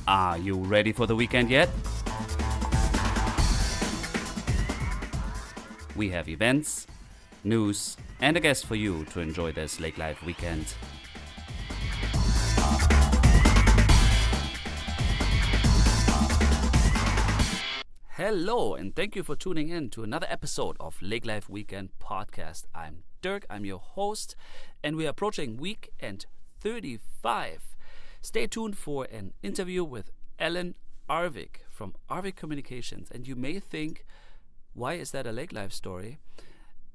Are you ready for the weekend yet? We have events, news, and a guest for you to enjoy this Lake Life weekend. Hello, and thank you for tuning in to another episode of Lake Life Weekend Podcast. I'm Dirk, I'm your host, and we are approaching weekend 35. Stay tuned for an interview with Arvig from Arvig Communications. And you may think, why is that a Lake Life story?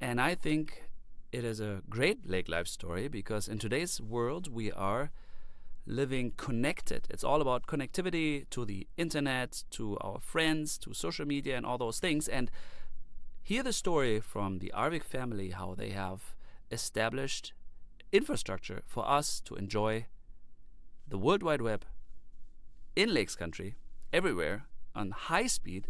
And I think it is a great Lake Life story because in today's world we are living connected. It's all about connectivity to the internet, to our friends, to social media and all those things. And hear the story from the Arvig family, how they have established infrastructure for us to enjoy the World Wide Web in Lakes Country, everywhere, on high speed.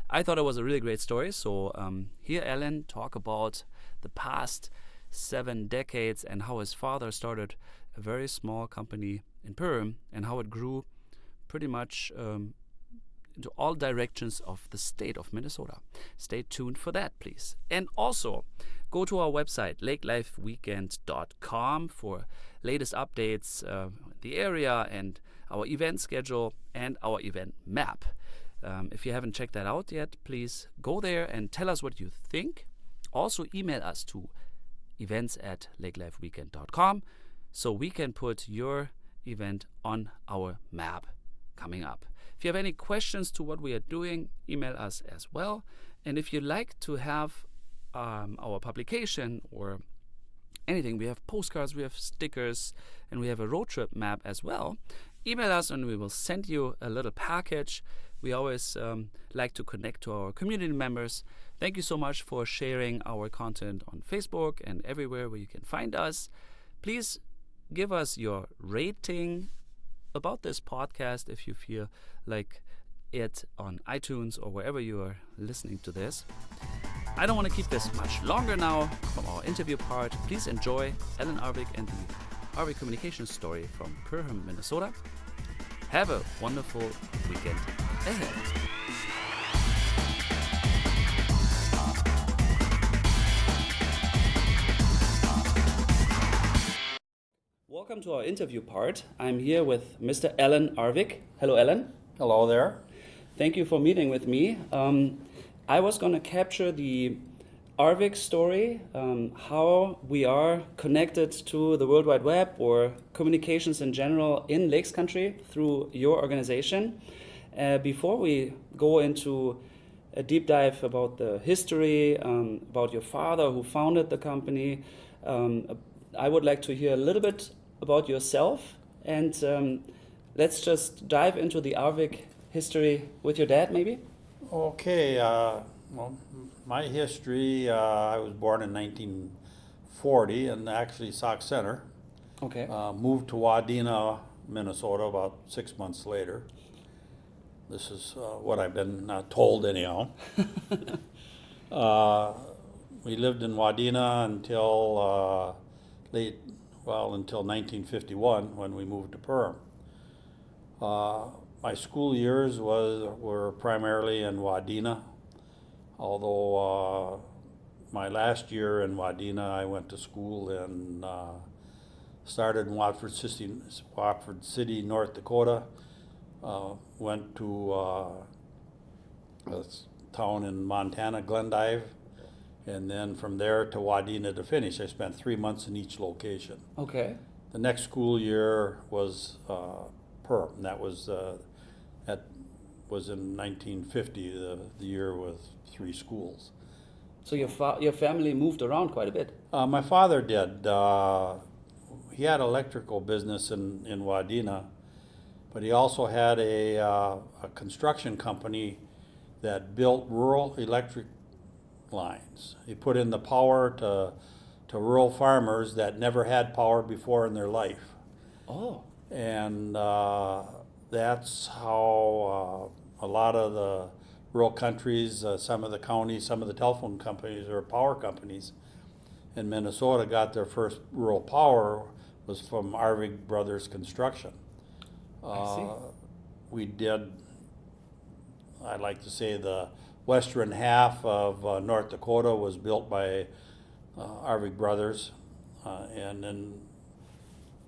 I thought it was a really great story. So hear Alan talk about the past 7 decades and how his father started a very small company in Perham and how it grew pretty much into all directions of the state of Minnesota. Stay tuned for that, please. And also, go to our website, lakelifeweekend.com, for latest updates, the area and our event schedule and our event map. If you haven't checked that out yet, please go there and tell us what you think. Also, email us to events@lakelifeweekend.com so we can put your event on our map coming up. If you have any questions to what we are doing, email us as well. And if you'd like to have our publication or anything, we have postcards, we have stickers, and we have a road trip map as well. Email us and we will send you a little package. We always like to connect to our community members. Thank you so much for sharing our content on Facebook and everywhere where you can find us. Please give us your rating about this podcast if you feel like it on iTunes or wherever you are listening to this. I don't want to keep this much longer now from our interview part. Please enjoy Arvig and the Arvig Communications story from Perham, Minnesota. Have a wonderful weekend ahead. Welcome to our interview part. I'm here with Mr. Arvig. Hello, Alan. Hello there. Thank you for meeting with me. I was going to capture the Arvig story, how we are connected to the World Wide Web or communications in general in Lakes Country through your organization. Before we go into a deep dive about the history, about your father who founded the company, I would like to hear a little bit about yourself, and let's just dive into the Arvig history with your dad, maybe. Okay, well, my history, I was born in 1940 in actually Sauk Center. Okay. Moved to Wadena, Minnesota about 6 months later. This is what I've been told anyhow. We lived in Wadena until until 1951 when we moved to Perham. My school years were primarily in Wadena, although my last year in Wadena I went to school and started in Watford City, North Dakota. Went to a town in Montana, Glendive, and then from there to Wadena to finish. I spent 3 months in each location. Okay. The next school year was Perham. That was in 1950, the year with 3 schools. So your family moved around quite a bit. My father did. He had electrical business in Wadena, but he also had a construction company that built rural electric lines. He put in the power to rural farmers that never had power before in their life. Oh. And that's how a lot of the rural countries, some of the counties, some of the telephone companies or power companies in Minnesota got their first rural power was from Arvig Brothers Construction. I see. we did, I'd like to say the western half of North Dakota was built by Arvig brothers. And then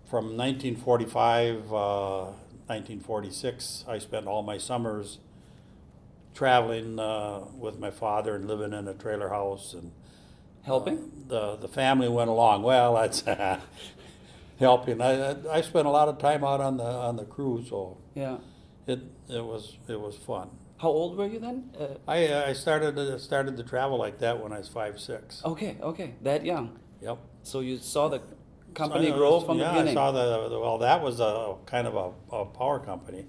from 1945, 1946, I spent all my summers traveling with my father and living in a trailer house. And Helping? the family went along. Well, that's helping. I spent a lot of time out on the crew, so Yeah. it was fun. How old were you then? I started to travel like that when I was 5, 6. Okay, that young. Yep. So you saw the company So grow from the beginning. Yeah, I saw well, that was a kind of a power company.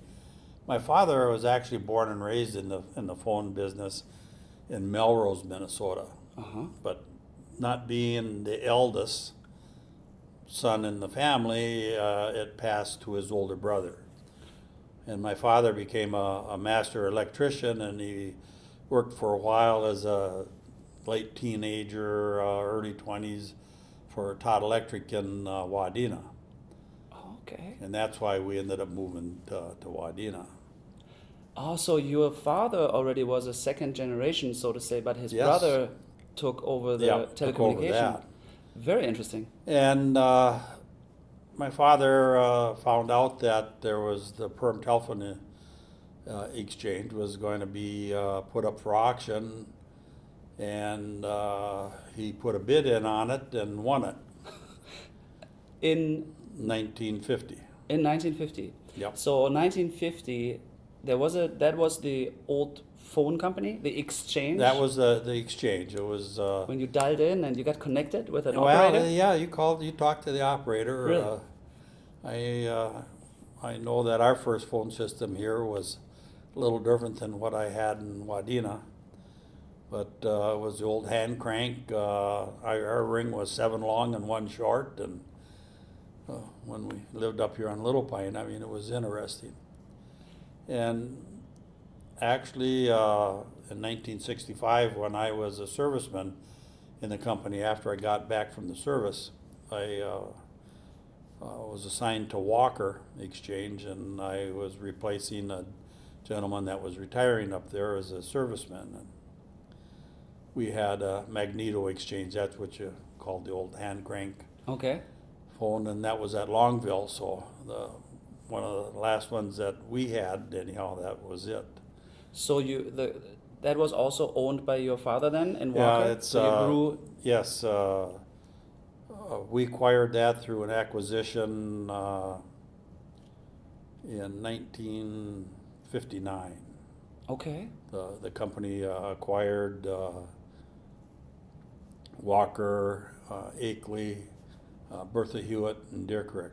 My father was actually born and raised in the phone business in Melrose, Minnesota. Uh-huh. But not being the eldest son in the family, it passed to his older brother. And my father became a master electrician, and he worked for a while as a late teenager, early 20s for Todd Electric in Wadena. Okay. And that's why we ended up moving to Wadena. Oh, so your father already was a second generation, so to say, but his Yes. brother took over the Yeah, took over telecommunication. that. Very interesting. And my father found out that there was the Perm Telephone exchange was going to be put up for auction, and he put a bid in on it and won it. In 1950. in 1950. Yep. So 1950, that was the old phone company, the exchange. That was the exchange. It was. When you dialed in and you got connected with an Well, operator. yeah, you talked to the operator. Really? I know that our first phone system here was a little different than what I had in Wadena, but it was the old hand crank. Our ring was 7 long and 1 short, and when we lived up here on Little Pine, I mean, it was interesting. And actually, in 1965, when I was a serviceman in the company, after I got back from the service, I was assigned to Walker Exchange, and I was replacing a gentleman that was retiring up there as a serviceman. And we had a magneto exchange. That's what you called the old hand crank Okay. phone, and that was at Longville. So one of the last ones that we had, anyhow, that was it. So that was also owned by your father then in Walker? Yeah, it's so you grew. yes. We acquired that through an acquisition in 1959. Okay. The company acquired WalkerAkley, Bertha Hewitt, and Deer Creek.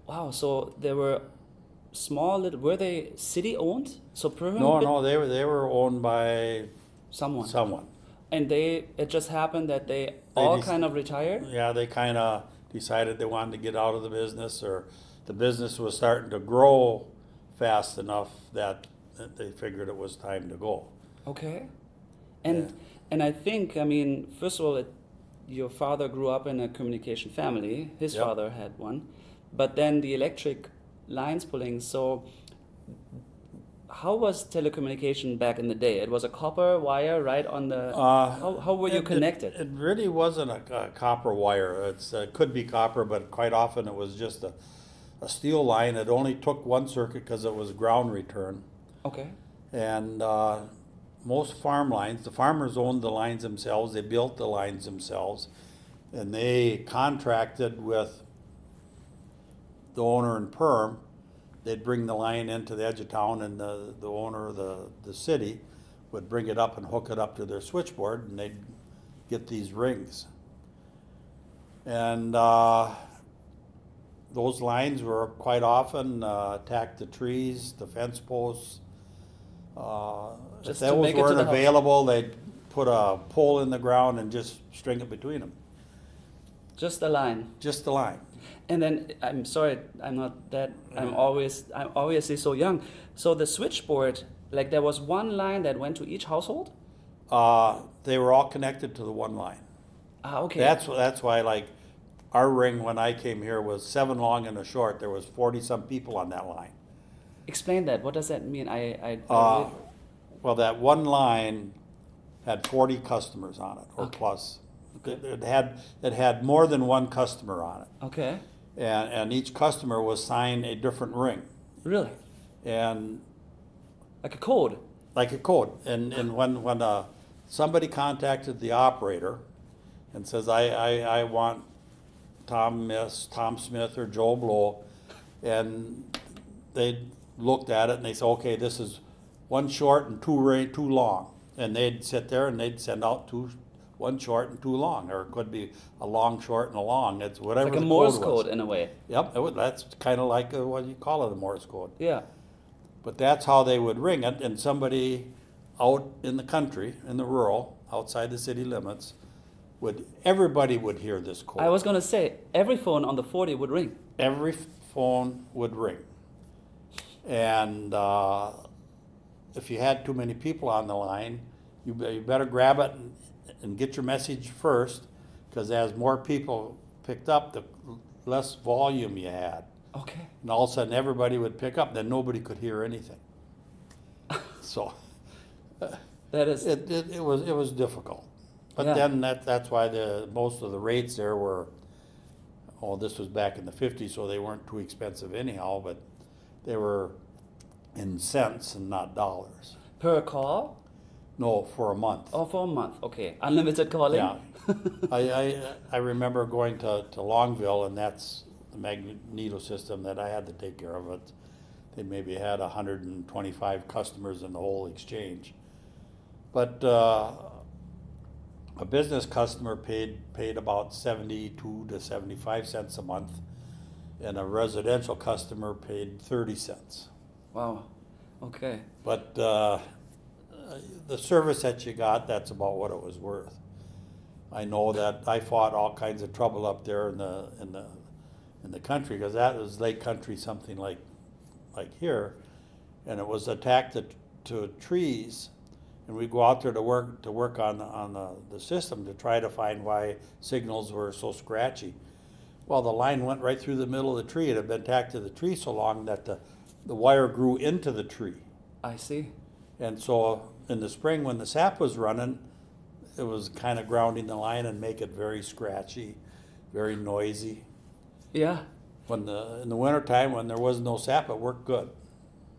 Wow. So there were small little. Were they city owned? So Perham No, they were owned by someone. And it just happened that they all kind of retired. Yeah, they kind of decided they wanted to get out of the business, or the business was starting to grow fast enough that they figured it was time to go. Okay. And I think, I mean, first of all, your father grew up in a communication family. His Yep. father had one, but then the electric lines pulling. So how was telecommunication back in the day? It was a copper wire right on the. How were you connected? It really wasn't a copper wire. It could be copper, but quite often it was just a steel line. It only took one circuit because it was ground return. Okay. And most farm lines, the farmers owned the lines themselves. They built the lines themselves, and they contracted with the owner in Perm. They'd bring the line into the edge of town, and the owner of the city would bring it up and hook it up to their switchboard, and they'd get these rings. And those lines were quite often tacked to trees, to fence posts. If Just to those make it to weren't the house. available, they'd put a pole in the ground and just string it between them. Just a line. Just the line. And then I'm sorry, I'm not that. I'm obviously so young. So the switchboard, like there was one line that went to each household. They were all connected to the one line. Okay. That's why, like, our ring when I came here was 7 long and a short. There was 40 some people on that line. Explain that. What does that mean? I Uh, well, that one line had 40 customers on it, or Okay. plus. It had more than one customer on it, Okay. and each customer was signed a different ring, Really? and Like a code? like a code. And when somebody contacted the operator and says, I want Tom Smith or Joe Blow, and they looked at it and they said, okay, this is one short and two long, and they'd sit there and they'd send out one short and two long, or it could be a long, short, and a long. It's whatever Like a the Morse code was. code in a way. Yep, that's kind of like what you call it, a Morse code. Yeah. But that's how they would ring it, and somebody out in the country, in the rural, outside the city limits, everybody would hear this code. I was gonna say every phone on the 40 would ring. Every phone would ring. And if you had too many people on the line, you better grab it and get your message first, because as more people picked up, the less volume you had. Okay. And all of a sudden, everybody would pick up, then nobody could hear anything. So That is. it was difficult. But Yeah. then that's why most of the rates there were, this was back in the 50s, so they weren't too expensive anyhow, but they were in cents and not dollars. Per call? No, for a month. Oh, for a month. Okay. Unlimited calling? Yeah. I remember going to Longville, and that's the magneto system that I had to take care of. It. They maybe had 125 customers in the whole exchange. But a business customer paid about 72 to 75 cents a month, and a residential customer paid 30 cents. Wow. Okay. But the service that you got, that's about what it was worth. I know that I fought all kinds of trouble up there in the country, because that was lake country, something like here, and it was attacked to trees, and we go out there to work on the system to try to find why signals were so scratchy. Well, the line went right through the middle of the tree. It had been attacked to the tree so long that the wire grew into the tree. I see. And so in the spring, when the sap was running, it was kind of grounding the line and make it very scratchy, very noisy. Yeah. In the wintertime, when there was no sap, it worked good.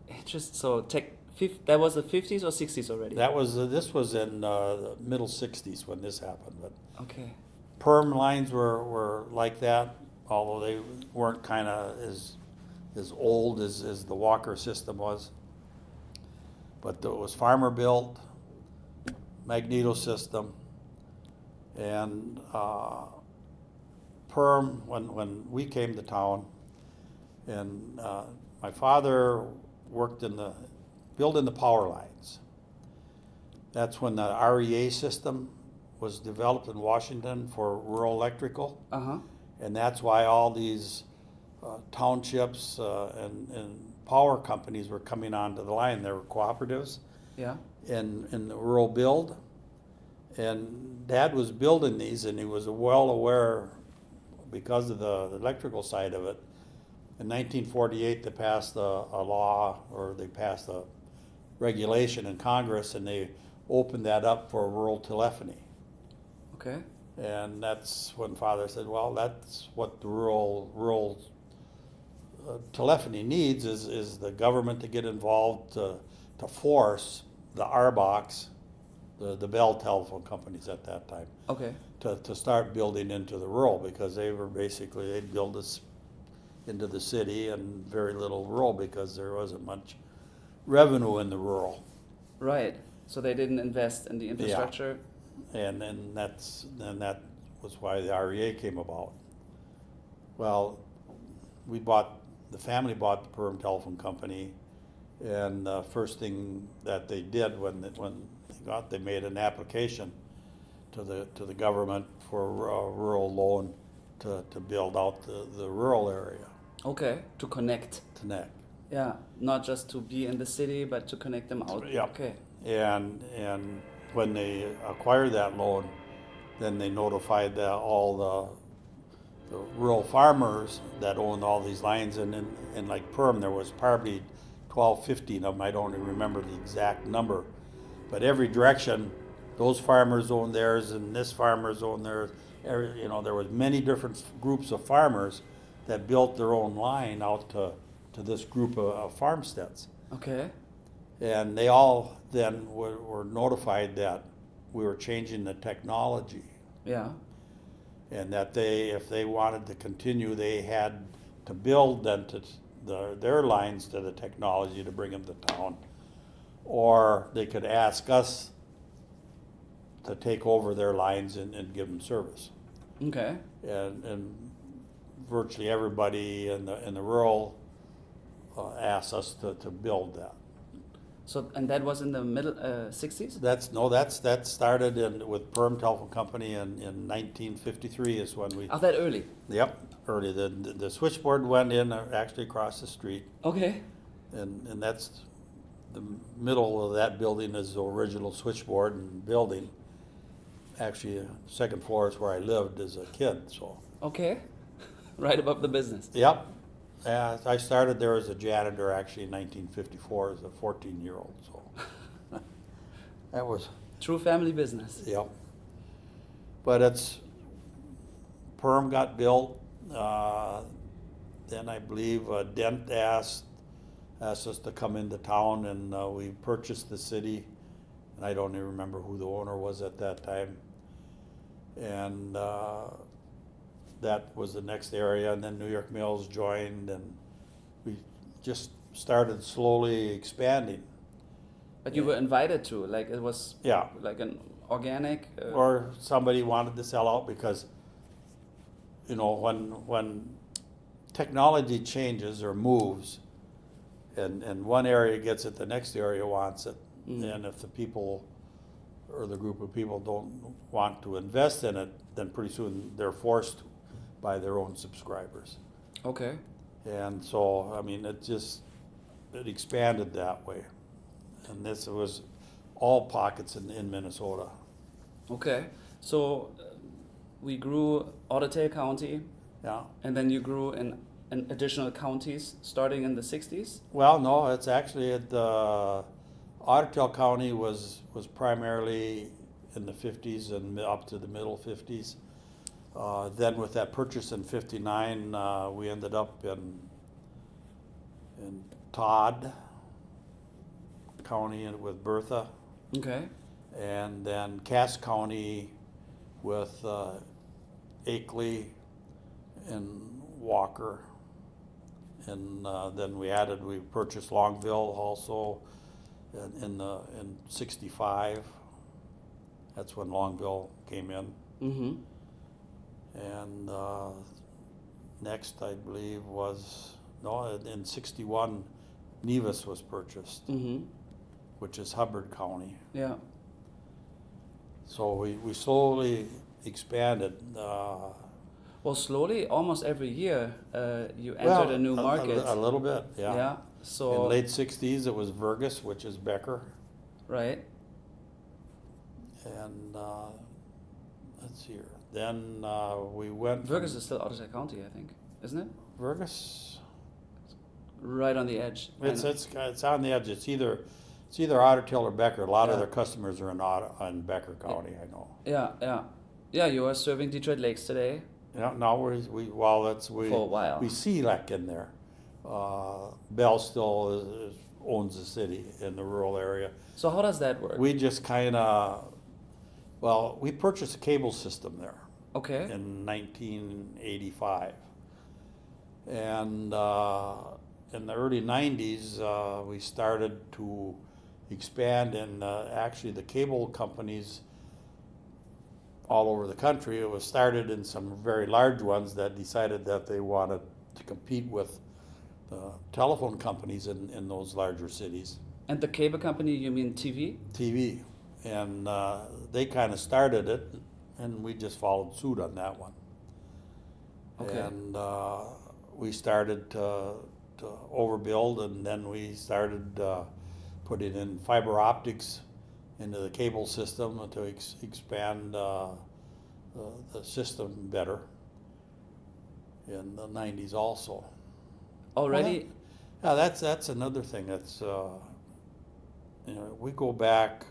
That was the 50s or 60s already? This was in the middle 60s when this happened. But Okay. perm lines were like that, although they weren't kind of as old as the Walker system was. But it was farmer built, magneto system, and perm when we came to town, and my father worked building the power lines. That's when the REA system was developed in Washington for rural electrical. Uh-huh. And that's why all these townships and power companies were coming onto the line. There were cooperatives Yeah. in the rural build. And Dad was building these, and he was well aware, because of the electrical side of it. In 1948, they passed a law, or they passed a regulation in Congress, and they opened that up for rural telephony. Okay. And that's when Father said, well, that's what the rural telephony needs is the government to get involved to force the RBOX, the Bell telephone companies at that time, Okay. to start building into the rural, because they'd build us into the city and very little rural, because there wasn't much revenue in the rural. Right. So they didn't invest in the infrastructure. And then that was why the REA came about. Well, the family bought the Perm Telephone Company, and the first thing that they did they made an application to the government for a rural loan to build out the rural area. Okay. To connect. Yeah. Not just to be in the city, but to connect them out. Yeah. Okay. And when they acquired that loan, then they notified all the rural farmers that owned all these lines, and like Perm, there was probably 12, 15 of them. I don't even remember the exact number. But every direction, those farmers owned theirs and this farmers owned theirs. There was many different groups of farmers that built their own line out to this group of farmsteads. Okay. And they all then were notified that we were changing the technology. Yeah. And that if they wanted to continue, they had to build then their lines to the technology to bring them to town. Or they could ask us to take over their lines and give them service. Okay. And virtually everybody in the rural asked us to build that. So, and that was in the middle 60s? That started with Perm Telephone Company in 1953 is when we. Oh, that early? Yep, early. The switchboard went in actually across the street. Okay. And that's the middle of that building is the original switchboard and building. Actually, second floor is where I lived as a kid. So. Okay. Right above the business. Yep. I started there as a janitor actually in 1954 as a 14-year-old. So that was true family business. Yep. But Perm got built. Then I believe Dent asked us to come into town, and we purchased the city. And I don't even remember who the owner was at that time. And that was the next area, and then New York Mills joined, and we just started slowly expanding. But you were invited to, like it was Yeah. like an organic? Or somebody wanted to sell out because, when technology changes or moves, and one area gets it, the next area wants it. And if the people or the group of people don't want to invest in it, then pretty soon they're forced by their own subscribers. Okay. And so, I mean, it expanded that way. And this was all pockets in Minnesota. Okay. So we grew Otter County, Yeah. and then you grew in additional counties starting in the 60s? Well, no, it's actually Otter County was primarily in the 50s and up to the middle 50s. Then with that purchase in 59, we ended up in Todd County with Bertha, Okay. and then Cass County with Akley and Walker. And then we purchased Longville also in 65. That's when Longville came in. Mm-hmm. And next, I believe, in 61, Nevis was purchased, Mm-hmm. which is Hubbard County. Yeah. So we slowly expanded. Well, slowly, almost every year, you entered a new market. A little bit, yeah. Yeah. So in late 60s, it was Vergus, which is Becker. right. And let's see here. Then we went. Vergus is still Otter County, I think, isn't it? Vergus. Right on the edge. It's on the edge. It's either Ottertail or Becker. A lot of Yeah. their customers are in Becker County. I know. Yeah. You are serving Detroit Lakes today. Yeah. Now for a while. We see like in there. Bell still owns the city in the rural area. So how does that work? We just we purchased a cable system there. Okay. In 1985. And in the early 90s, we started to expand, and actually the cable companies all over the country, it was started in some very large ones that decided that they wanted to compete with the telephone companies in those larger cities. And the cable company, you mean TV? TV. And they kind of started it, and we just followed suit on that one. Okay. And we started to overbuild, and then we started putting in fiber optics into the cable system to expand the system better in the 90s also. Already? Yeah, that's another thing. That's we go back.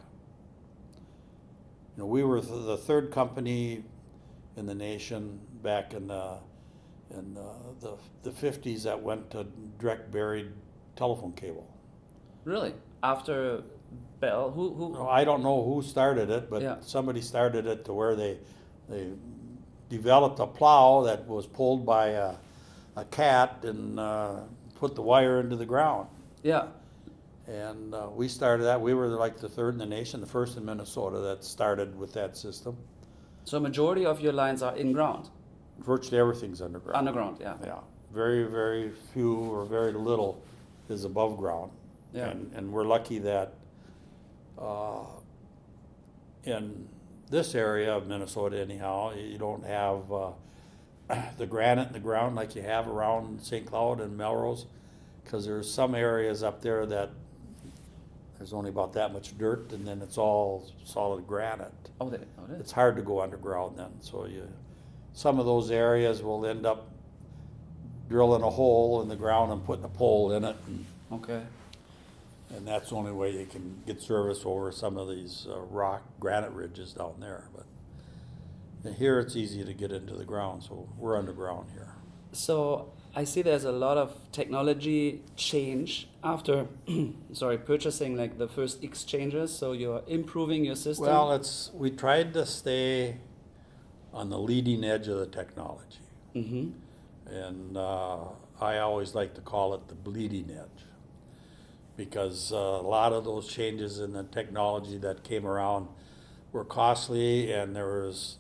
We were the third company in the nation back in the 50s that went to direct buried telephone cable. Really? After Bell, who? No, I don't know who started it, but Yeah. somebody started it to where they developed a plow that was pulled by a cat and put the wire into the ground. Yeah. And we started that. We were like the third in the nation, the first in Minnesota that started with that system. So majority of your lines are in ground. Virtually everything's underground. Underground, yeah. Yeah. Very, very few or very little is above ground. Yeah. And we're lucky that in this area of Minnesota anyhow, you don't have the granite in the ground like you have around St. Cloud and Melrose, because there's some areas up there that there's only about that much dirt, and then it's all solid granite. Oh, it is. It's hard to go underground then, so some of those areas will end up drilling a hole in the ground and putting a pole in it, Okay. and that's the only way you can get service over some of these rock granite ridges down there. But here it's easy to get into the ground, so we're underground here. So I see there's a lot of technology change after, purchasing like the first exchanges. So you're improving your system. Well, we tried to stay on the leading edge of the technology. Mm-hmm. And I always like to call it the bleeding edge, because a lot of those changes in the technology that came around were costly, and there was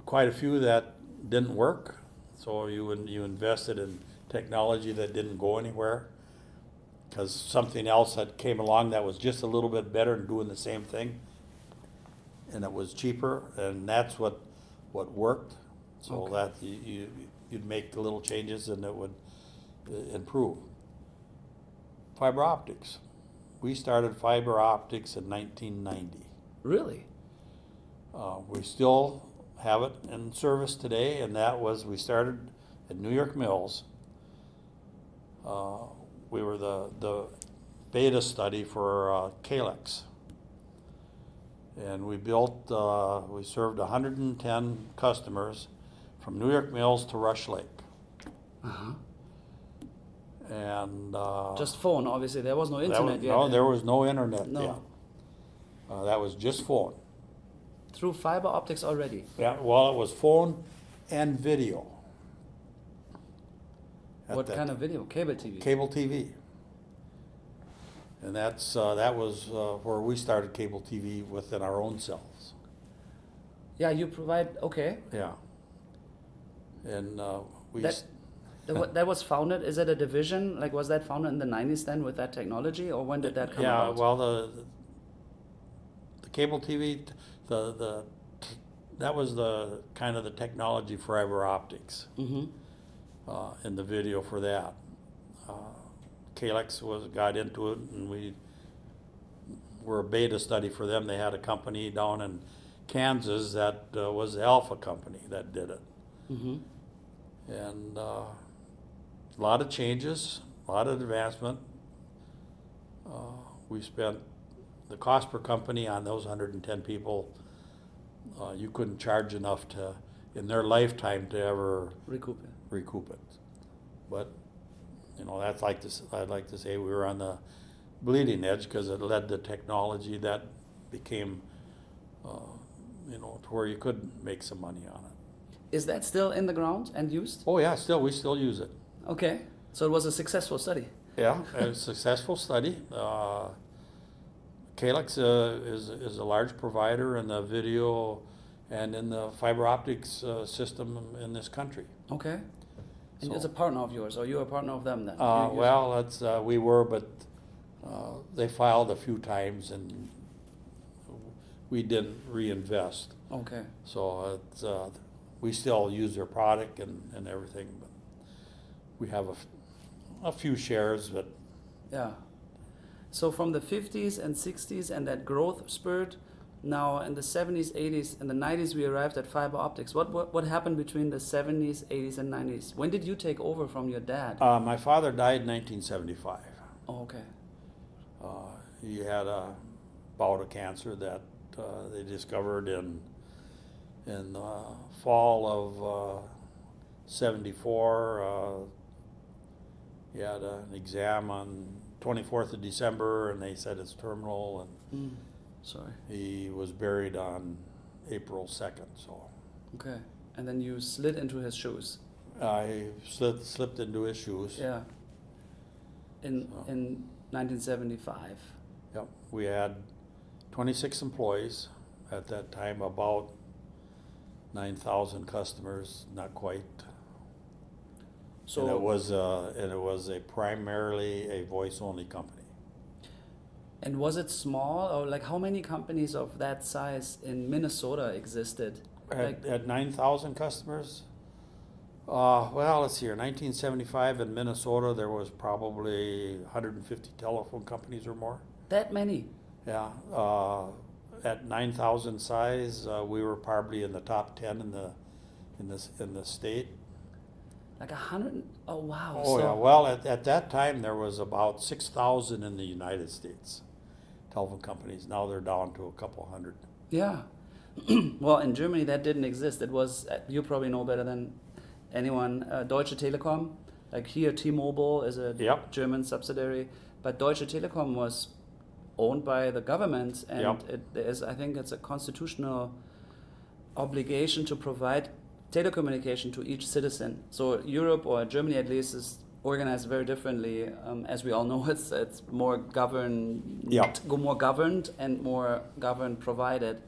quite a few that didn't work. So you invested in technology that didn't go anywhere because something else had came along that was just a little bit better and doing the same thing, and it was cheaper, and that's what worked. So that you'd make the little changes and it would improve. Fiber optics. We started fiber optics in 1990. Really? We still have it in service today, and we started at New York Mills. We were the beta study for Calyx. And we served 110 customers from New York Mills to Rush Lake. Uh-huh. And just phone, obviously. There was no internet yet. No, there was no internet No. yet. That was just phone. Through fiber optics already. Yeah, well, it was phone and video. What kind of video? Cable TV? Cable TV. And that was where we started cable TV within our own cells. Yeah, you provide, okay. Yeah. And That was founded, is it a division? Like, was that founded in the 90s then with that technology, or when did that come about? Yeah, well, the cable TV, that was the kind of the technology for fiber optics. Mm-hmm. In the video for that. Calyx got into it, and we were a beta study for them. They had a company down in Kansas that was the Alpha company that did it. Mm-hmm. And a lot of changes, a lot of advancement. We spent the cost per company on those 110 people. You couldn't charge enough in their lifetime to ever recoup it. But that's I'd like to say we were on the bleeding edge, because it led to technology that became to where you could make some money on it. Is that still in the ground and used? Oh yeah, we still use it. Okay, so it was a successful study. Yeah, a successful study. Calyx is a large provider in the video and in the fiber optics system in this country. Okay. And it's a partner of yours, or you're a partner of them then? We were, but they filed a few times and we didn't reinvest. Okay. So we still use their product and everything, but we have a few shares. But yeah. So from the 50s and 60s and that growth spurt, Now, in the 70s, 80s, and the 90s, we arrived at fiber optics. What happened between the 70s, 80s, and 90s? When did you take over from your dad? My father died in 1975. Oh, okay. He had a bout of cancer that they discovered in the fall of 74. He had an exam on 24th of December, and they said it's terminal, and Sorry. he was buried on April 2nd. So Okay. And then you slid into his shoes. I slipped into his shoes. Yeah. In 1975. Yep. We had 26 employees at that time, about 9,000 customers, not quite. So and it was a primarily a voice-only company. And was it small, or like how many companies of that size in Minnesota existed? At 9,000 customers? Well, let's see here. 1975 in Minnesota, there was probably 150 telephone companies or more. That many? Yeah. At 9,000 size, we were probably in the top 10 in the state. Like 100? Oh, wow. Oh, yeah. Well, at that time, there was about 6,000 in the United States, telephone companies. Now they're down to a couple hundred. Yeah. Well, in Germany, that didn't exist. It was, you probably know better than anyone, Deutsche Telekom. Like here, T-Mobile is a Yep. German subsidiary. But Deutsche Telekom was owned by the government, and Yep. I think it's a constitutional obligation to provide telecommunication to each citizen. So Europe, or Germany at least, is organized very differently. As we all know, it's more governed, Yep. more governed and more governed provided,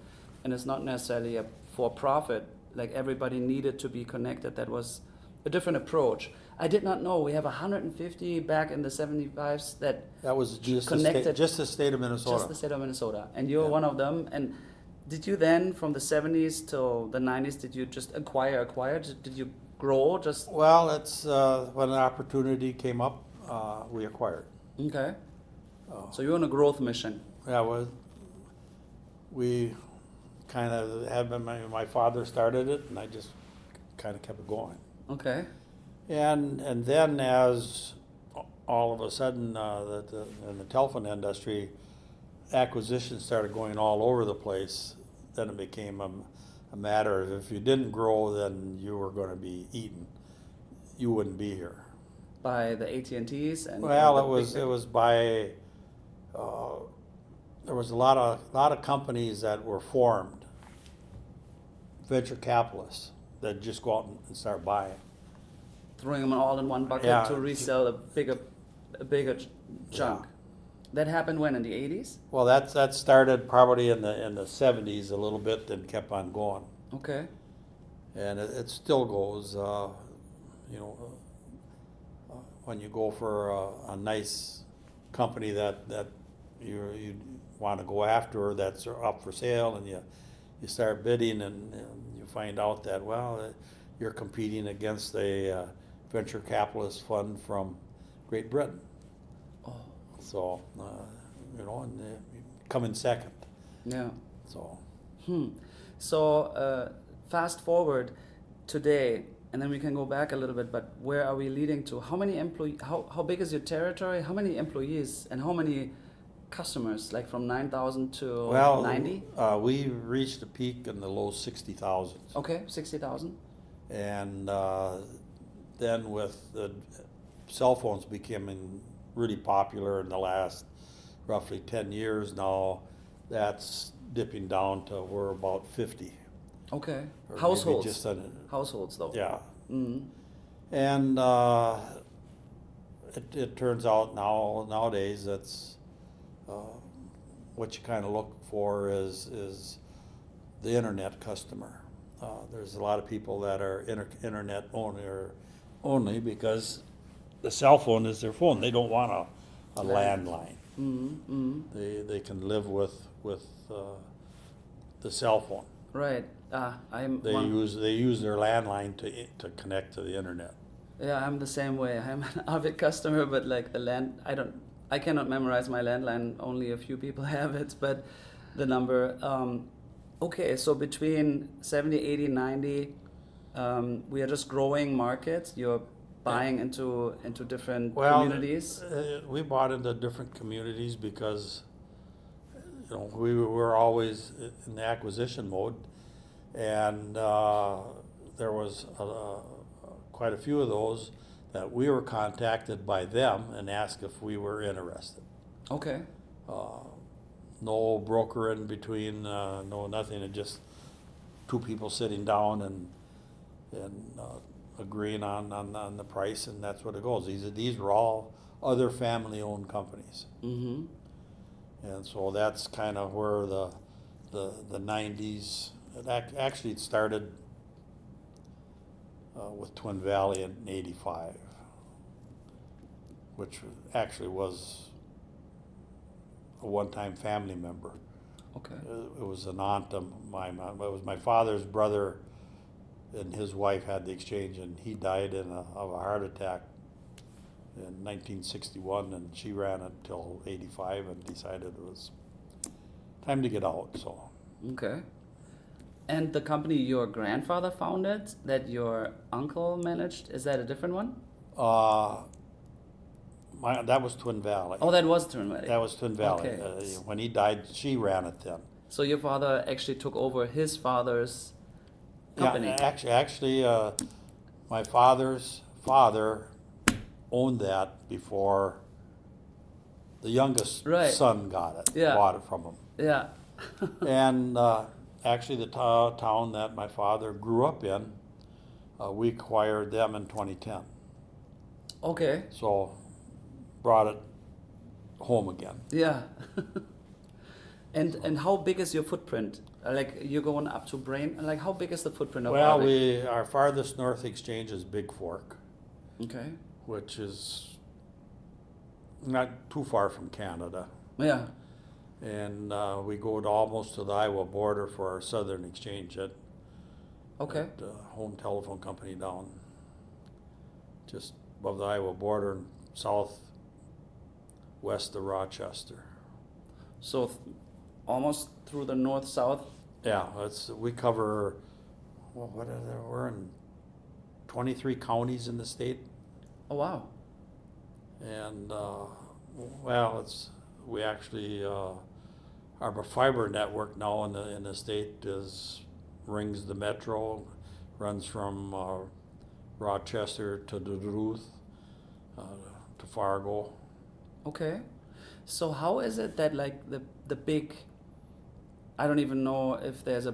and it's not necessarily a for-profit. Like everybody needed to be connected. That was a different approach. I did not know we have 150 back in the 75s that was just connected, just the state of Minnesota. just the state of Minnesota, and you're Yeah. one of them. And did you then, from the 70s till the 90s, did you just acquire? Did you grow? Just Well, it's when an opportunity came up, we acquired. okay. So you're on a growth mission. Yeah, well, we kind of had my father started it, and I just kind of kept it going. Okay. And then as all of a sudden in the telephone industry, acquisitions started going all over the place, then it became a matter of if you didn't grow, then you were going to be eaten. You wouldn't be here. By the AT&Ts and Well, the it was by there was a lot of companies that were formed, venture capitalists that just go out and start buying. throwing them all in one bucket Yeah. to resell a bigger chunk. Yeah. That happened when, in the 80s? Well, that started probably in the 70s a little bit, and kept on going, Okay. and it still goes. When you go for a nice company that you want to go after, that's up for sale, and you start bidding, and you find out that you're competing against a venture capitalist fund from Great Britain. Oh. So and you come in second. Yeah. So So fast forward today, and then we can go back a little bit. But where are we leading to? How many employees? How big is your territory? How many employees and how many customers? Like from 9,000 to 90? We reached a peak in the low 60,000s. Okay, 60,000. And then with the cell phones becoming really popular in the last roughly 10 years now, that's dipping down to we're about 50. Okay. Or maybe Households. just under, Households, though. yeah. Mm-hmm. And it turns out nowadays that's what you kind of look for is the internet customer. There's a lot of people that are internet only because the cell phone is their phone. They don't want a landline. Mm-hmm. Mm-hmm. They can live with the cell phone. Right. They use their landline to connect to the internet. Yeah, I'm the same way. I'm an Arvig customer, but like I cannot memorize my landline. Only a few people have it, but the number. Okay, so between 70, 80, 90, we are just growing markets. You're buying into different Well, communities. we bought into different communities because, we were always in the acquisition mode, and there was quite a few of those that we were contacted by them and asked if we were interested. Okay. No broker in between, no nothing, it just two people sitting down and agreeing on the price, and that's what it goes. These were all other family-owned companies. Mm-hmm. And so that's kind of where the 90s, actually it started with Twin Valley in '85, which actually was a one-time family member. Okay. It was an aunt of mine. It was my father's brother, and his wife had the exchange, and he died of a heart attack in 1961, and she ran it until '85 and decided it was time to get out. So. Okay. And the company your grandfather founded that your uncle managed, is that a different one? That was Twin Valley. Oh, that was Twin Valley. That was Twin Valley. Okay. When he died, she ran it then. So your father actually took over his father's company. Yeah, actually, my father's father owned that before the youngest son got it. Yeah. Bought it from him. Yeah. And actually, the town that my father grew up in, we acquired them in 2010. Okay. So, brought it home again. Yeah. And how big is your footprint? Like you're going up to Brain. Like how big is the footprint of Well, Arvig? our farthest north exchange is Big Fork, Okay. which is not too far from Canada. Yeah. And we go almost to the Iowa border for our southern exchange at Home Telephone Company down just above the Iowa border and southwest of Rochester. So almost through the north-south. Yeah, we cover, we're in 23 counties in the state. Oh wow. And we actually our fiber network now in the state rings the metro, runs from Rochester to Duluth to Fargo. Okay. So how is it that like the big, I don't even know if there's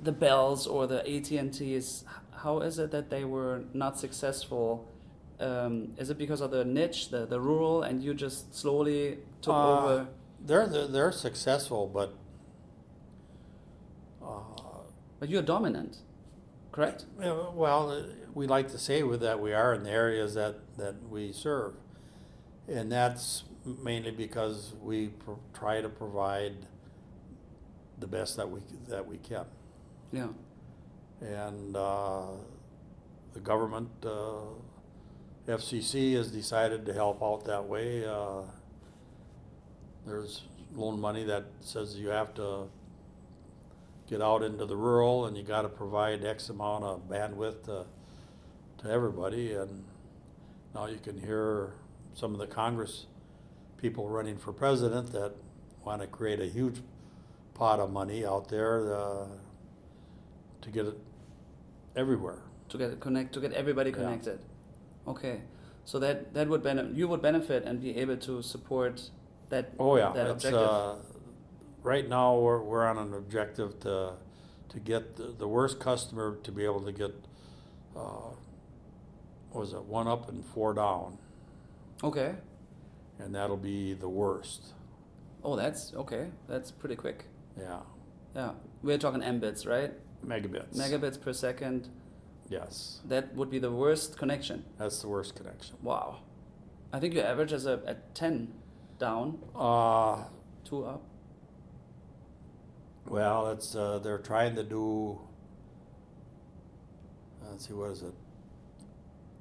the Bells or the AT&Ts, how is it that they were not successful? Is it because of the niche, the rural, and you just slowly took over? They're successful, but you're dominant, correct? well, we like to say that we are in the areas that we serve, and that's mainly because we try to provide the best that we can. Yeah. And the government, FCC, has decided to help out that way. There's loan money that says you have to get out into the rural and you got to provide X amount of bandwidth to everybody. And now you can hear some of the Congress people running for president that want to create a huge pot of money out there to get it everywhere. To get everybody connected. Yeah. Okay. So that would you would benefit and be able to support that. Oh yeah. That objective. Right now we're on an objective to get the worst customer to be able to get one up and four down. Okay. And that'll be the worst. Oh, that's okay. That's pretty quick. Yeah. Yeah. We're talking Mbits, right? Megabits. Megabits per second. Yes. That would be the worst connection. That's the worst connection. Wow. I think your average is at 10 down. 2 up. Well, it's they're trying to do. Let's see, what is it?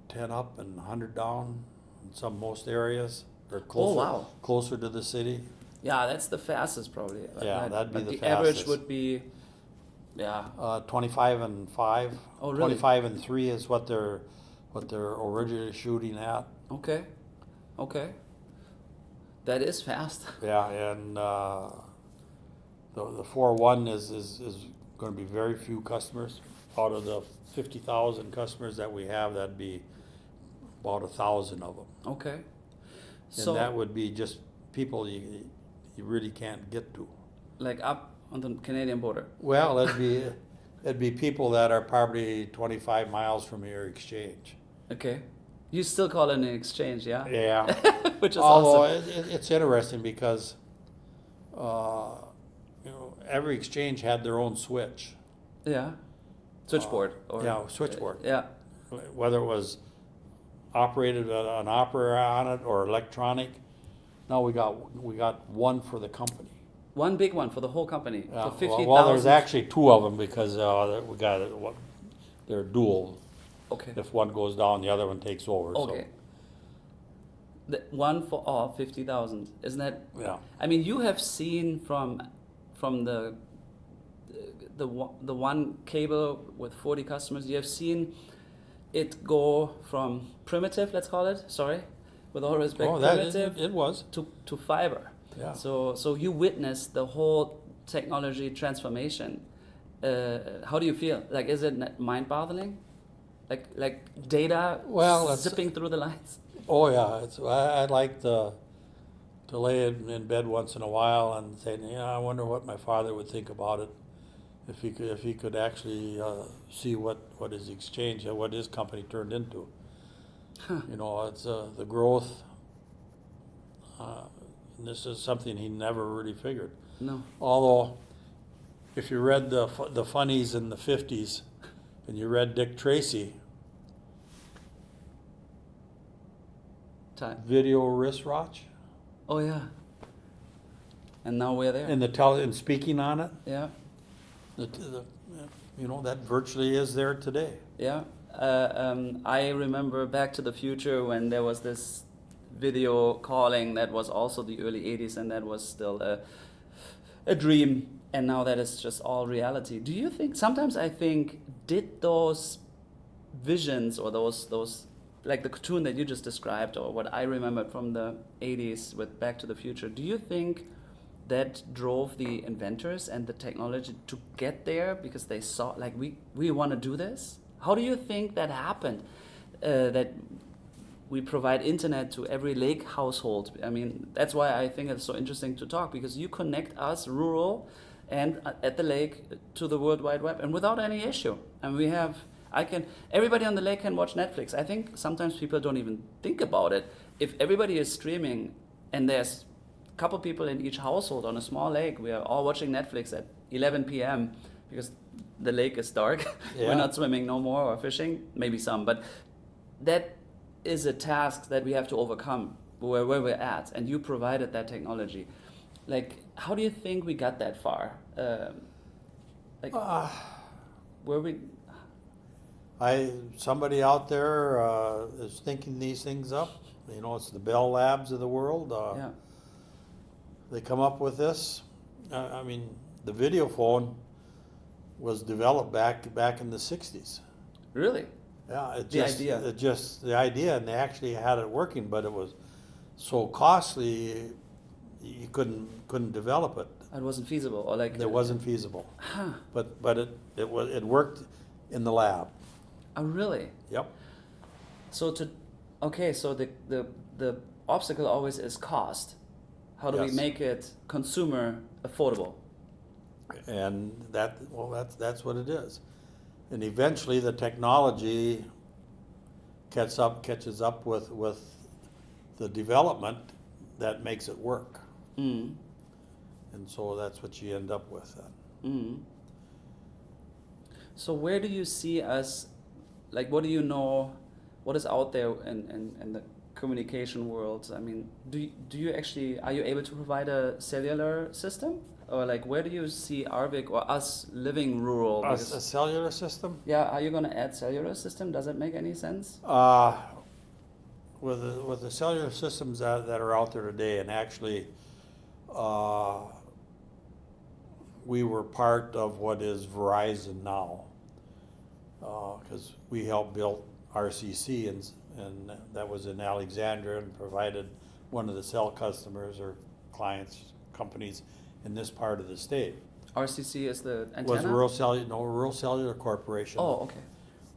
10 up and 100 down in most areas. They're closer, Oh wow. Closer to the city. Yeah, that's the fastest probably. Yeah, that'd be but the the average fastest. would be, yeah. 25 and 5. Oh, really? 25 and 3 is what they're originally shooting at. Okay. Okay. That is fast. Yeah, and the 4.1 is going to be very few customers. Out of the 50,000 customers that we have, that'd be about 1,000 of them. Okay. And So that would be just people you really can't get to. like up on the Canadian border. Well, it'd be people that are probably 25 miles from your exchange. Okay. You still call it an exchange, yeah? Yeah. Which is Although awesome. it's interesting because every exchange had their own switch. Yeah. Switchboard. Yeah, switchboard. Yeah. Whether it was operated an operator on it or electronic. Now we got one for the company. One big one for the whole company. For 50,000. Well, there's actually two of them because we got they're dual. Okay. If one goes down, the other one takes over. Okay. The one for all 50,000. Isn't that? Yeah. I mean, you have seen from the one cable with 40 customers. You have seen it go from primitive, let's call it. Sorry, with all respect, primitive it was to fiber. Yeah. So you witnessed the whole technology transformation. How do you feel? Like, is it mind-boggling? Like data zipping through the lines? Oh yeah, I'd like to lay in bed once in a while and say, I wonder what my father would think about it if he could actually see what his exchange and what his company turned into. Huh. It's the growth. And this is something he never really figured. No. Although, if you read the funnies in the 50s, and you read Dick Tracy, video wristwatch. Oh yeah. And now we're there. And speaking on it. Yeah. That virtually is there today. Yeah. I remember Back to the Future when there was this video calling that was also the early 80s, and that was still a dream, and now that is just all reality. Do you think, sometimes I think, did those visions or those like the cartoon that you just described, or what I remembered from the 80s with Back to the Future, do you think that drove the inventors and the technology to get there because they saw, like, we want to do this? How do you think that happened? That we provide internet to every lake household. I mean, that's why I think it's so interesting to talk, because you connect us, rural, and at the lake to the World Wide Web, and without any issue. And everybody on the lake can watch Netflix. I think sometimes people don't even think about it. If everybody is streaming and there's a couple people in each household on a small lake, we are all watching Netflix at 11 p.m. because the lake is dark. Yeah. We're not swimming no more or fishing, maybe some, but that is a task that we have to overcome where we're at, and you provided that technology. Like, how do you think we got that far? Somebody out there is thinking these things up. It's the Bell Labs of the world. Yeah. They come up with this. I mean, the video phone was developed back in the 60s. Really? Yeah, the idea, and they actually had it working, but it was so costly, you couldn't develop it. It wasn't feasible, or like it wasn't feasible. Huh. But it worked in the lab. Oh, really? Yep. So the obstacle always is cost. How do we make it consumer affordable? And that's what it is. And eventually the technology catches up with the development that makes it work. Mm. And so that's what you end up with then. Mm. So where do you see us, like, what do you know, what is out there in the communication world? I mean, are you able to provide a cellular system? Or like, where do you see Arvig or us living rural? A cellular system? Yeah, are you going to add cellular system? Does it make any sense? With the cellular systems that are out there today, and actually uh, we were part of what is Verizon now, because we helped build RCC, and that was in Alexandria, and provided one of the cell customers or clients, companies in this part of the state. RCC is the antenna? Was Rural Cellular Corporation. Oh, okay.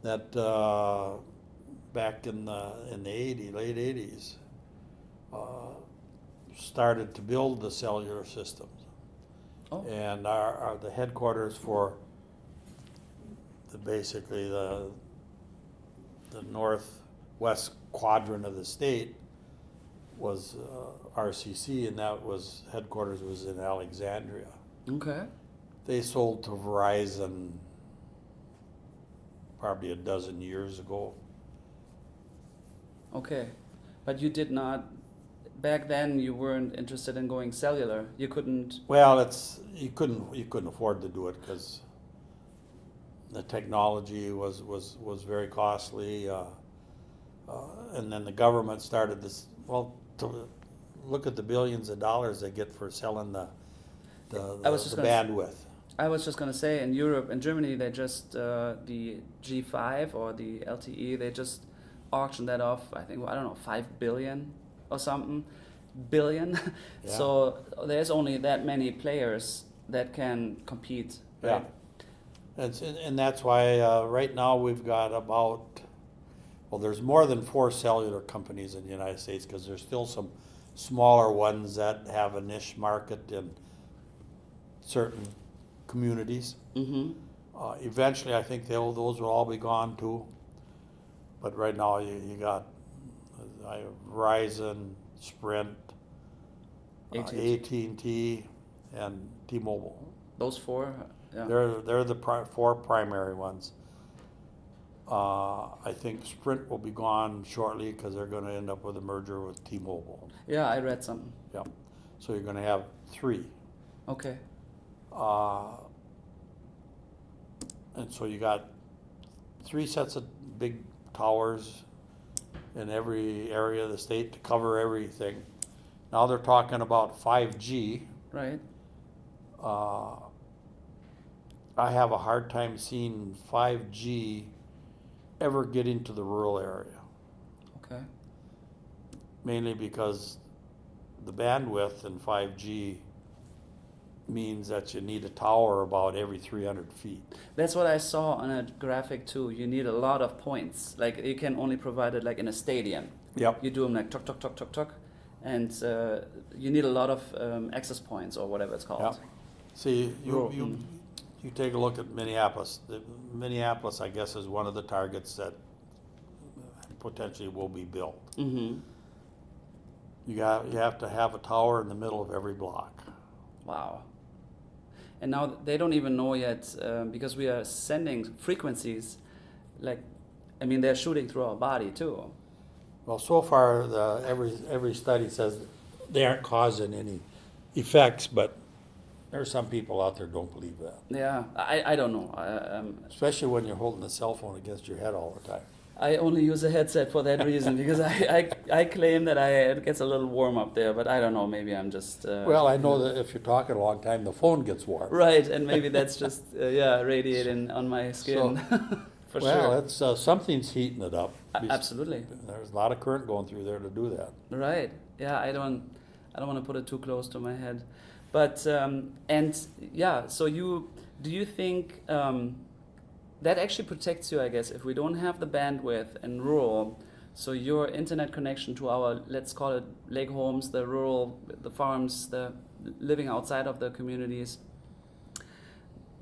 That back in the late 80s, started to build the cellular systems. Oh. And the headquarters for basically the northwest quadrant of the state was RCC, and headquarters was in Alexandria. Okay. They sold to Verizon probably a dozen years ago. Okay. But you did not, back then you weren't interested in going cellular. You couldn't. Well, you couldn't afford to do it because the technology was very costly, and then the government started this. Well, to look at the billions of dollars they get for selling the bandwidth. I was just going to say, in Europe and Germany, they just, the G5 or the LTE, they just auctioned that off, I think, I don't know, 5 billion or something. Billion. Yeah. So there's only that many players that can compete. Right? Yeah. And that's why right now we've got there's more than 4 cellular companies in the United States, because there's still some smaller ones that have a niche market in certain communities. Mm-hmm. Eventually, I think those will all be gone too. But right now, you got Verizon, Sprint, AT&T, and T-Mobile. Those 4. Yeah. They're the 4 primary ones. I think Sprint will be gone shortly because they're going to end up with a merger with T-Mobile. Yeah, I read something. Yeah. So you're going to have 3. Okay. And so you got 3 sets of big towers in every area of the state to cover everything. Now they're talking about 5G. Right. I have a hard time seeing 5G ever get into the rural area. Okay. Mainly because the bandwidth in 5G means that you need a tower about every 300 feet. That's what I saw on a graphic too. You need a lot of points. Like, you can only provide it like in a stadium. Yep. You do them like tuck, tuck, tuck, tuck, tuck. And you need a lot of access points or whatever it's called. Yep. See, you take a look at Minneapolis. Minneapolis, I guess, is one of the targets that potentially will be built. Mm-hmm. You have to have a tower in the middle of every block. Wow. And now they don't even know yet, because we are sending frequencies, they're shooting through our body too. Well, so far, every study says they aren't causing any effects, but there are some people out there who don't believe that. Yeah, I don't know. Especially when you're holding the cell phone against your head all the time. I only use a headset for that reason, because I claim that it gets a little warm up there, but I don't know, maybe I'm just... well, I know that if you're talking a long time, the phone gets warm. Right, and maybe that's just, radiating on my skin. For sure. Well, it's something's heating it up. Absolutely. There's a lot of current going through there to do that. Right. Yeah, I don't want to put it too close to my head. But, so do you think that actually protects you, I guess, if we don't have the bandwidth in rural, so your internet connection to our, let's call it lake homes, the rural, the farms, the living outside of the communities,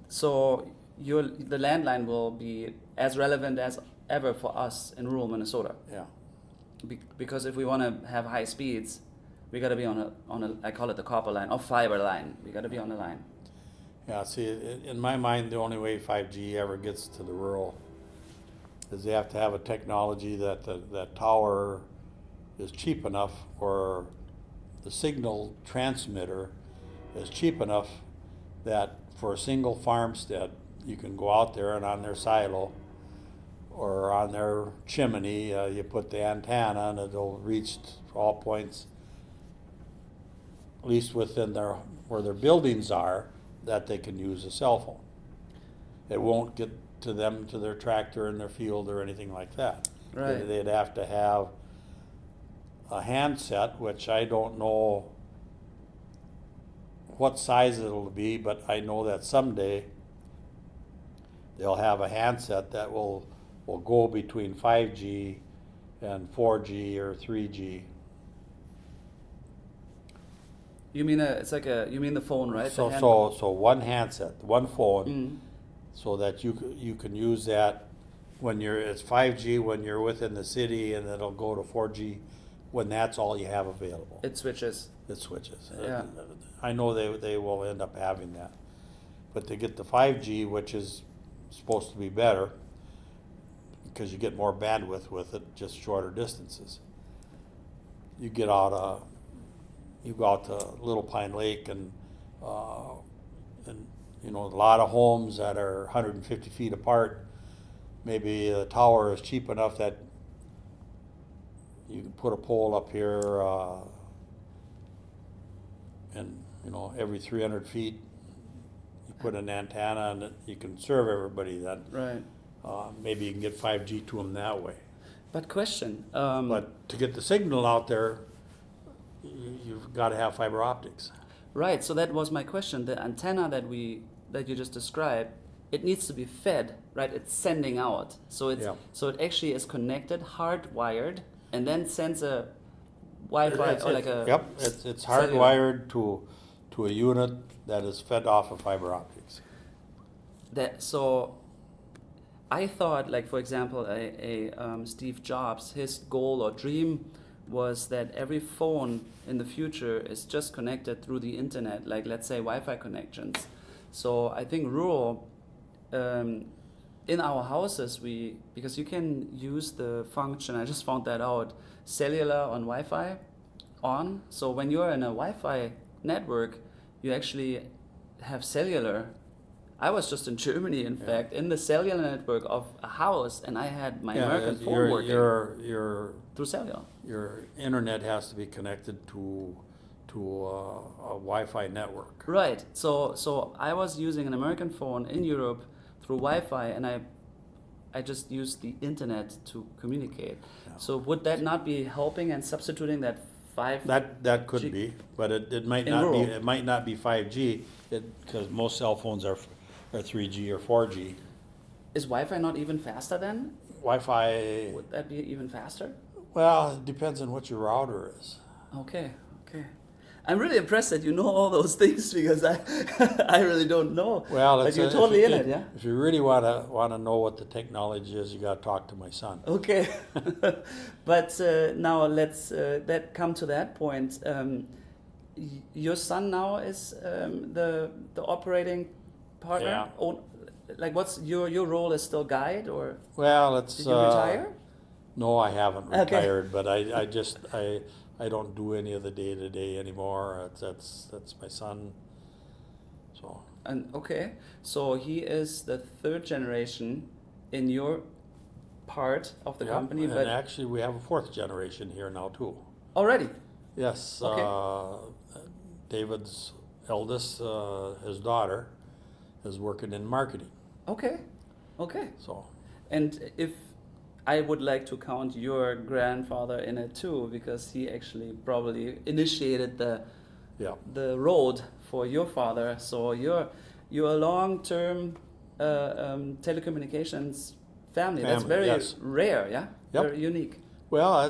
so the landline will be as relevant as ever for us in rural Minnesota. Yeah. Because if we want to have high speeds, we got to be on a I call it the copper line or fiber line. We got to be on the line. Yeah. See, in my mind, the only way 5G ever gets to the rural is they have to have a technology that tower is cheap enough, or the signal transmitter is cheap enough that for a single farmstead, you can go out there and on their silo or on their chimney, you put the antenna and it'll reach all points at least within where their buildings are, that they can use a cell phone. It won't get to them, to their tractor in their field or anything like that. Right. They'd have to have a handset, which I don't know what size it'll be, but I know that someday they'll have a handset that will go between 5G and 4G or 3G. You mean you mean the phone, right? So one handset, one phone, so that you can use that when it's 5G when you're within the city, and it'll go to 4G when that's all you have available. It switches. It switches. Yeah. I know they will end up having that, but to get the 5G, which is supposed to be better, because you get more bandwidth with it, just shorter distances. You go out to Little Pine Lake, and you know, a lot of homes that are 150 feet apart. Maybe the tower is cheap enough that you can put a pole up here, and you know, every 300 feet you put an antenna, and you can serve everybody then. Right. Maybe you can get 5G to them that way. But question. But to get the signal out there, you've got to have fiber optics. Right. So that was my question. The antenna that you just described, it needs to be fed, right? It's sending out. So it actually is connected, hardwired, and then sends a Wi-Fi or like a. Yep. It's hardwired to a unit that is fed off of fiber optics. So I thought, like, for example, Steve Jobs, his goal or dream was that every phone in the future is just connected through the internet, like, let's say, Wi-Fi connections. So I think rural, in our houses, because you can use the function, I just found that out, cellular on Wi-Fi on. So when you're in a Wi-Fi network, you actually have cellular. I was just in Germany, in fact, in the cellular network of a house, and I had my American phone working through cellular. Your internet has to be connected to a Wi-Fi network. Right. So I was using an American phone in Europe through Wi-Fi, and I just used the internet to communicate. Yeah. So would that not be helping and substituting that 5G? That could be, but it might not rural. be. It might not be 5G because most cell phones are 3G or 4G. Is Wi-Fi not even faster then? Wi-Fi. Would that be even faster? Well, it depends on what your router is. Okay. I'm really impressed that you know all those things, because I really don't know. Well, but you're totally in it, yeah? If you really want to know what the technology is, you got to talk to my son. Okay. But now let's come to that point. Your son now is the operating partner? Yeah. Like, what's your role? Is still guide, or? Well, it's. Did you retire? No, I haven't retired, okay. but I don't do any of the day-to-day anymore. That's my son. So. And okay, so he is the third generation in your part of the company, and but actually we have a fourth generation here now too. Already? Yes. Okay. David's eldest, his daughter, is working in marketing. Okay. So. And if I would like to count your grandfather in it too, because he actually probably initiated the road for your father. So you're a long-term telecommunications family. That's very rare, yeah? Yep. Very unique. Well,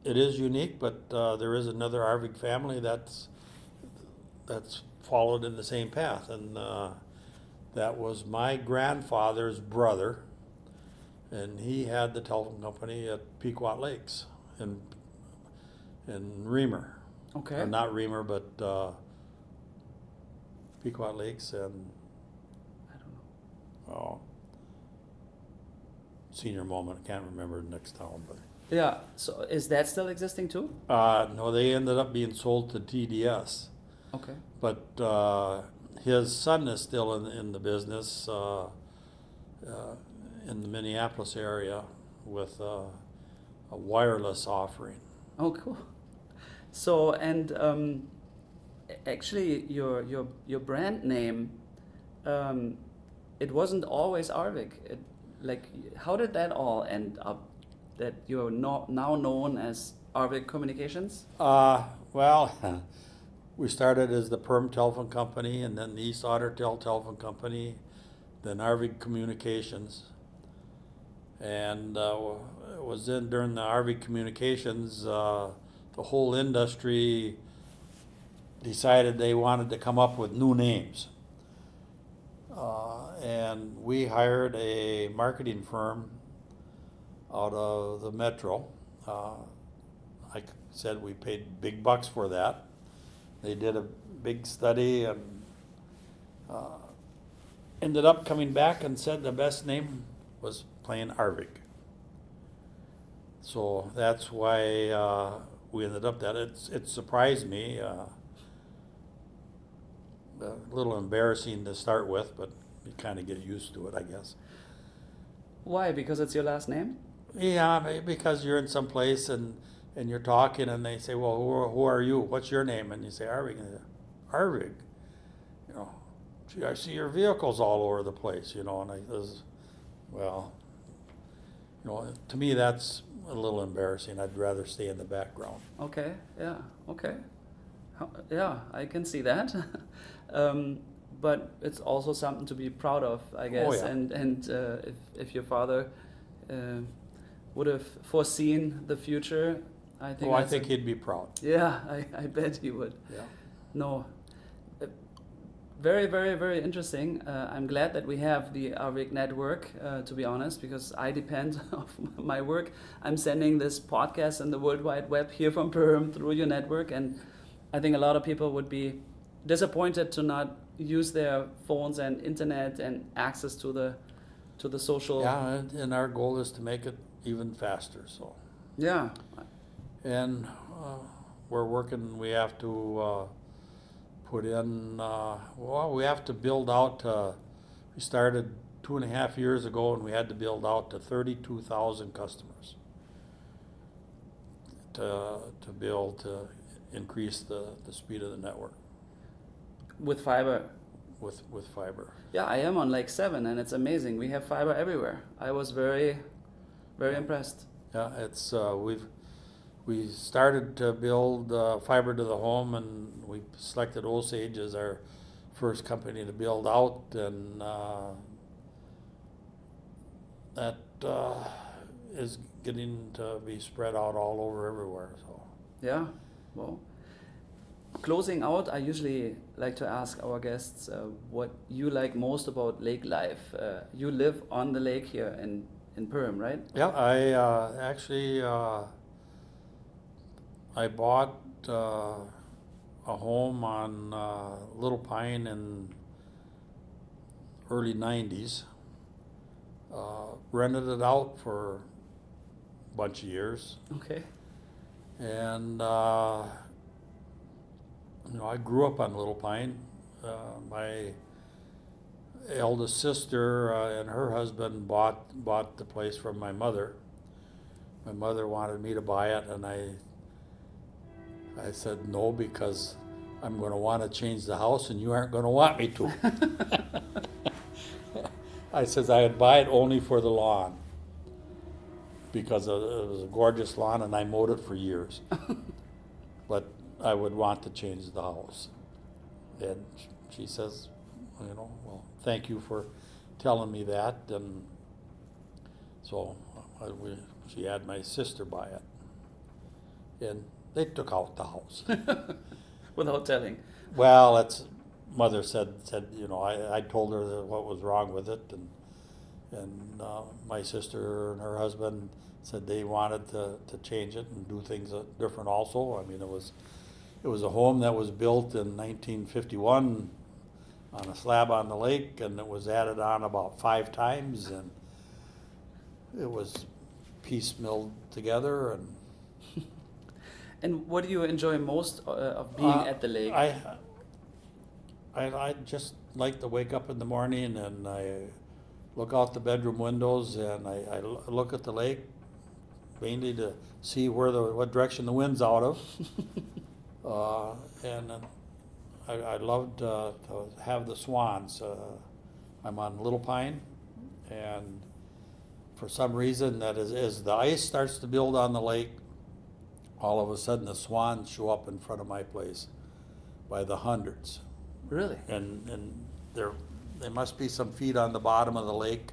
it is unique, but there is another Arvig family that's followed in the same path, and that was my grandfather's brother. And he had the telephone company at Pequot Lakes in Reamer. Okay. Not Reamer, but Pequot Lakes and I don't know. Oh, senior moment. I can't remember the next town, but yeah. So is that still existing too? no, they ended up being sold to TDS. Okay. But his son is still in the business. In the Minneapolis area with a wireless offering. Oh, cool. So and actually, your brand name, it wasn't always Arvig. Like, how did that all end up? That you're now known as Arvig Communications? Well, we started as the Perm Telephone Company, and then the East Ottertail Telephone Company, then Arvig Communications. And it was during the Arvig Communications, the whole industry decided they wanted to come up with new names. And we hired a marketing firm out of the Metro. Like I said, we paid big bucks for that. They did a big study and ended up coming back and said the best name was plain Arvig. So that's why we ended up that. It surprised me. A little embarrassing to start with, but you kind of get used to it, I guess. Why? Because it's your last name? Yeah, because you're in some place and you're talking and they say, well, who are you? What's your name? And you say, Arvig. And they say, Arvig? You know, gee, I see your vehicles all over the place, you know, and well, you know, to me that's a little embarrassing. I'd rather stay in the background. Okay, yeah, okay. Yeah, I can see that. But it's also something to be proud of, I guess. Oh, yeah. And if your father would have foreseen the future, I think. Oh, I think he'd be proud. Yeah, I bet he would. Yeah. No. Very, very, very interesting. I'm glad that we have the Arvig network, to be honest, because I depend on my work. I'm sending this podcast and the World Wide Web here from Perm through your network, and I think a lot of people would be disappointed to not use their phones and internet and access to the social. Yeah, and our goal is to make it even faster. So. Yeah. And we're working. We have to put in. Well, we have to build out. We started 2.5 years ago, and we had to build out to 32,000 customers to be able to increase the speed of the network. With fiber. With fiber. Yeah, I am on like 7, and it's amazing. We have fiber everywhere. I was very, very impressed. Yeah, it's we started to build fiber to the home, and we selected Osage as our first company to build out, and that is getting to be spread out all over everywhere. So. Yeah, well. Closing out, I usually like to ask our guests what you like most about lake life. You live on the lake here in Perm, right? Yeah, I actually I bought a home on Little Pine in early 90s. Rented it out for a bunch of years. Okay. And you know, I grew up on Little Pine. My eldest sister and her husband bought the place from my mother. My mother wanted me to buy it, and I said no, because I'm going to want to change the house, and you aren't going to want me to. I said I'd buy it only for the lawn, because it was a gorgeous lawn, and I mowed it for years. But I would want to change the house. And she says, you know, well, thank you for telling me that. And so she had my sister buy it. And they took out the house. Without telling. Well, mother said, you know, I told her that what was wrong with it. And my sister and her husband said they wanted to change it and do things different also. I mean, it was a home that was built in 1951 on a slab on the lake, and it was added on about 5 times, and it was piecemealed together. And what do you enjoy most of being at the lake? I just like to wake up in the morning and I look out the bedroom windows and I look at the lake, mainly to see what direction the wind's out of. And I loved to have the swans. I'm on Little Pine, and for some reason, that is, as the ice starts to build on the lake, all of a sudden the swans show up in front of my place by the hundreds. Really? And there must be some feet on the bottom of the lake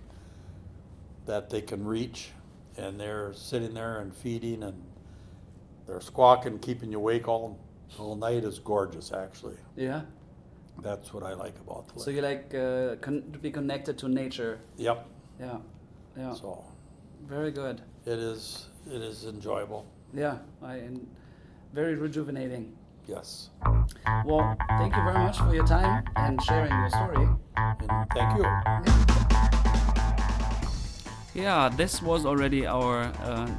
that they can reach, and they're sitting there and feeding, and they're squawking, keeping you awake all night. Is gorgeous, actually. Yeah. That's what I like about the lake. So you like to be connected to nature. Yep. Yeah. Yeah. So Very good. it is enjoyable. Yeah. Very rejuvenating. Yes. Well, thank you very much for your time and sharing your story. And thank you. Yeah, this was already our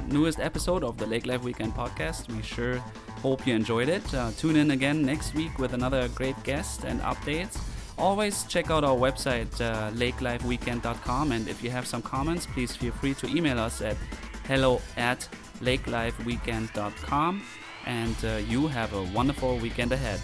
newest episode of the Lake Life Weekend podcast. We sure hope you enjoyed it. Tune in again next week with another great guest and updates. Always check out our website, lakelifeweekend.com, and if you have some comments, please feel free to email us at hello@lakelifeweekend.com, and you have a wonderful weekend ahead.